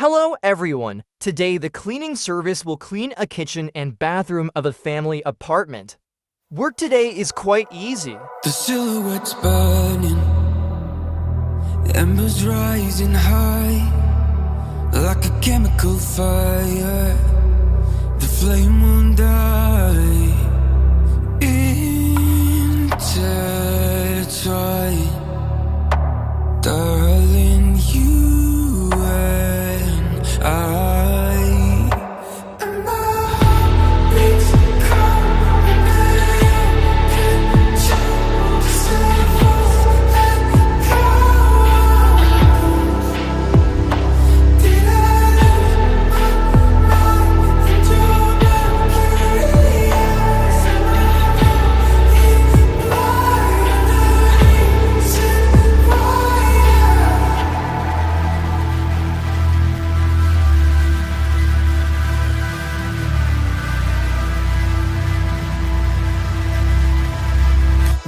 Hello everyone! Today the cleaning service will clean a kitchen and bathroom of a family apartment. Work today is quite easy. The silhouette's burning, the embers rising high, like a chemical fire. The flame won't die. Intertwine, darling, you and I.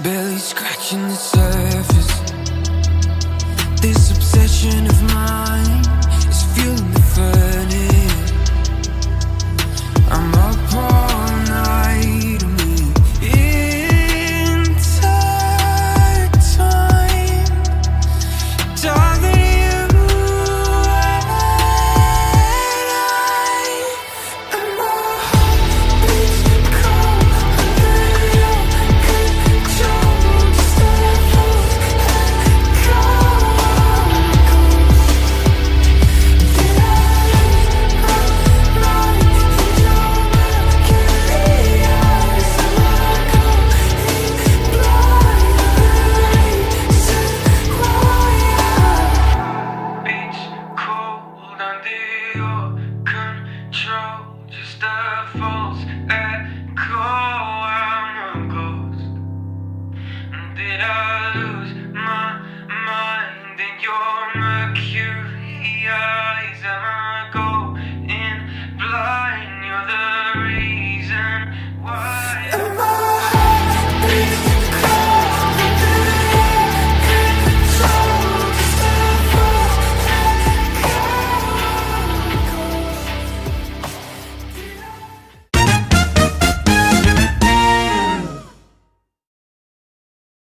Barely scratching the surface. This obsession of mine is fueling the furnace. I'm up all night, me intertwined, darling, you and I. And my heart beats cold under your control. Just let it go. Did I lose my mind in your mercury eyes? Am I going blind? Said quiet. Beats cold under your control. Just a false echo. I'm a ghost. Did I